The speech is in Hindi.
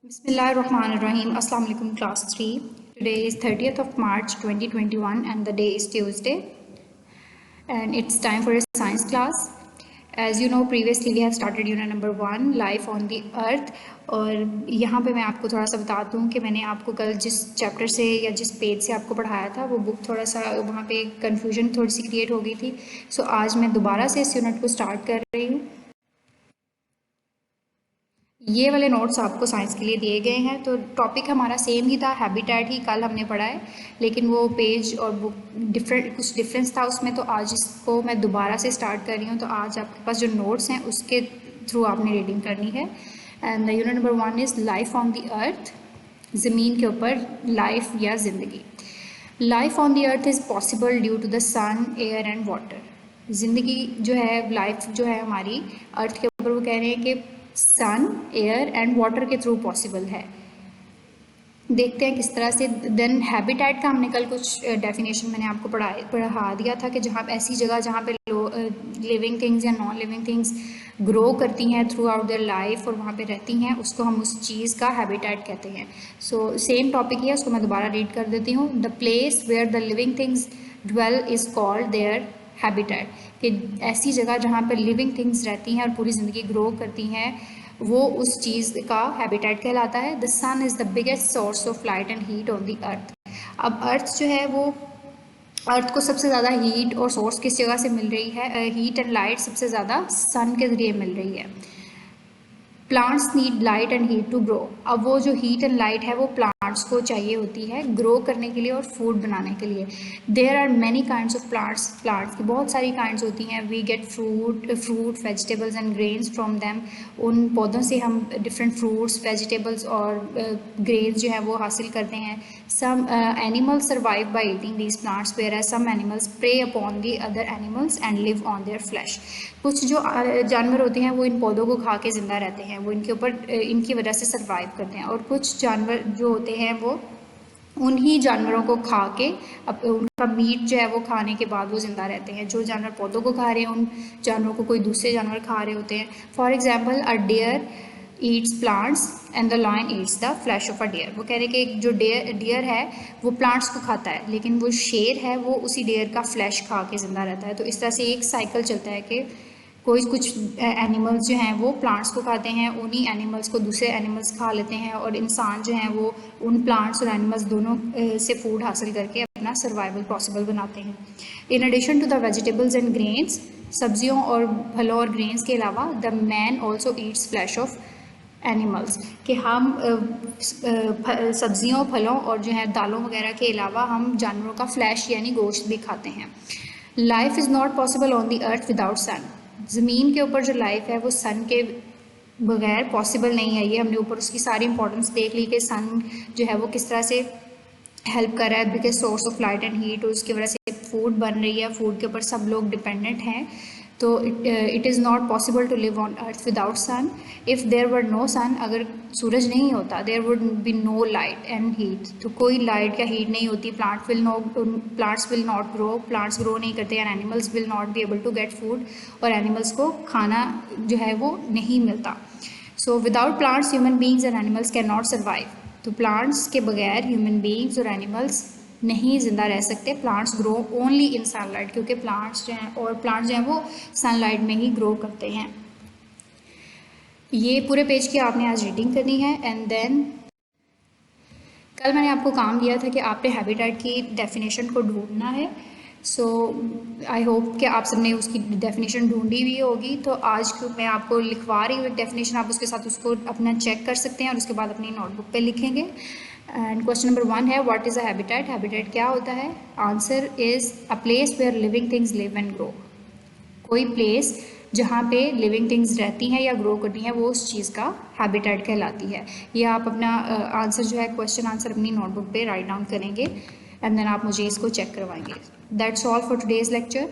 Bismillahirrahmanirrahim. Assalamu alaikum class 3. Today is 30th of March 2021 and the day is Tuesday and it's time for a science class. As you know, previously we have started unit number 1 life on the earth और यहाँ पे मैं आपको थोड़ा सा बता दूँ कि मैंने आपको कल जिस चैप्टर से या जिस पेज से आपको पढ़ाया था वो बुक थोड़ा सा वहाँ पे कन्फ्यूजन थोड़ी सी क्रिएट हो गई थी. सो आज मैं दोबारा से इस यूनिट को स्टार्ट कर रही हूँ. ये वाले नोट्स आपको साइंस के लिए दिए गए हैं. तो टॉपिक हमारा सेम ही था, हैबिटेट ही कल हमने पढ़ा है, लेकिन वो पेज और बुक कुछ डिफरेंस था उसमें. तो आज इसको मैं दोबारा से स्टार्ट कर रही हूँ. तो आज आपके पास जो नोट्स हैं उसके थ्रू आपने रीडिंग करनी है. And the unit number 1 is life on the earth. ज़मीन के ऊपर लाइफ या ज़िंदगी. Life on the earth is possible due to the sun, air and water. ज़िंदगी जो है, लाइफ जो है हमारी अर्थ के ऊपर, वो कह रहे हैं कि सन, एयर एंड वाटर के थ्रू पॉसिबल है. देखते हैं किस तरह से. देन हैबिटेट का हमने कल कुछ डेफिनेशन मैंने आपको पढ़ा दिया था कि जहाँ ऐसी जगह जहाँ पे लिविंग थिंग्स या नॉन लिविंग थिंग्स ग्रो करती हैं थ्रू आउट देयर लाइफ और वहाँ पे रहती हैं, उसको हम उस चीज़ का हैबिटेट कहते हैं. सो सेम टॉपिक है, उसको मैं दोबारा रीड कर देती हूँ. The place where the living things dwell is called their habitat. कि ऐसी जगह जहाँ पर लिविंग थिंग्स रहती हैं और पूरी ज़िंदगी ग्रो करती हैं, वो उस चीज़ का हैबिटेट कहलाता है. The sun is the biggest source of light and heat on the earth. अब अर्थ जो है वो, अर्थ को सबसे ज़्यादा हीट और सोर्स किस जगह से मिल रही है? हीट एंड लाइट सबसे ज़्यादा सन के ज़रिए मिल रही है. Plants need light and heat to grow. अब वो जो हीट एंड लाइट है वो प्लांट्स को चाहिए होती है ग्रो करने के लिए और फूड बनाने के लिए. There are many kinds of plants. Plants की बहुत सारी काइंड्स होती हैं. We get fruit vegetables and grains from them. उन पौधों से हम डिफरेंट फ्रूट्स, वेजिटेबल्स और ग्रेन्स जो है वो हासिल करते हैं. Some animals survive by eating these plants, whereas some animals prey upon the other animals and live on their flesh. कुछ जो जानवर होते हैं वो इन पौधों को खा के ज़िंदा रहते हैं, वो इनके ऊपर इनकी वजह से सर्वाइव करते हैं. और कुछ जानवर जो होते हैं वो उन्हीं जानवरों को खा के उनका मीट जो है वो खाने के बाद वो ज़िंदा रहते हैं. जो जानवर पौधों को खा रहे हैं उन जानवरों को कोई दूसरे जानवर खा रहे होते हैं. For example, a deer eats plants and the lion eats the flesh of a deer. वो कह रहे हैं कि जो डियर है वो प्लांट्स को खाता है, लेकिन वो शेर है वो उसी डियर का फ्लैश खा के ज़िंदा रहता है. तो इस तरह से एक साइकिल चलता है कि कुछ एनिमल्स जो हैं वो प्लांट्स को खाते हैं, उन्हीं एनिमल्स को दूसरे एनिमल्स खा लेते हैं, और इंसान जो हैं वो उन प्लांट्स और एनिमल्स दोनों से फूड हासिल करके अपना सर्वाइवल पॉसिबल बनाते हैं. In addition to the vegetables and grains, सब्जियों और फलों और ग्रेन्स के अलावा, the man also eats flesh of animals. कि हम सब्जियों, फलों और जो है दालों वगैरह के अलावा हम जानवरों का फ्लैश यानी गोश्त भी खाते हैं. Life is not possible on the earth without sun. ज़मीन के ऊपर जो लाइफ है वो सन के बगैर पॉसिबल नहीं है. ये हमने ऊपर उसकी सारी इंपॉर्टेंस देख ली कि सन जो है वो किस तरह से हेल्प कर रहा है, biggest source of light and heat, और उसकी वजह से फूड बन रही है, फूड के ऊपर सब लोग डिपेंडेंट हैं. तो it is not possible to live on earth without sun. If there were no sun, अगर सूरज नहीं होता, there would be no light and heat. तो कोई लाइट या हीट नहीं होती. Plants will not grow, plants grow नहीं करते, and animals will not be able to get food, और एनिमल्स को खाना जो है वो नहीं मिलता. So without plants human beings and animals can not survive. तो प्लांट्स के बगैर ह्यूमन बींग्स और एनिमल्स नहीं ज़िंदा रह सकते. Plants grow only in sunlight, क्योंकि प्लांट्स जो हैं वो सनलाइट में ही ग्रो करते हैं. ये पूरे पेज की आपने आज रीडिंग करनी है. एंड देन कल मैंने आपको काम दिया था कि आपने हैबिटेट की डेफिनेशन को ढूंढना है. सो आई होप कि आप सबने उसकी डेफिनेशन ढूंढी हुई होगी. तो आज मैं आपको लिखवा रही हूँ एक डेफिनेशन, आप उसके साथ उसको अपना चेक कर सकते हैं और उसके बाद अपनी नोटबुक पे लिखेंगे. एंड क्वेश्चन नंबर 1 है, what is a habitat. Habitat क्या होता है? Answer is a place where living things live and grow. कोई प्लेस जहाँ पे लिविंग थिंग्स रहती हैं या ग्रो करती हैं, वो उस चीज़ का हैबिटेट कहलाती है. ये आप अपना आंसर जो है, क्वेश्चन आंसर अपनी नोटबुक पे राइट डाउन करेंगे, एंड देन आप मुझे इसको चेक करवाएंगे. That's all for today's lecture.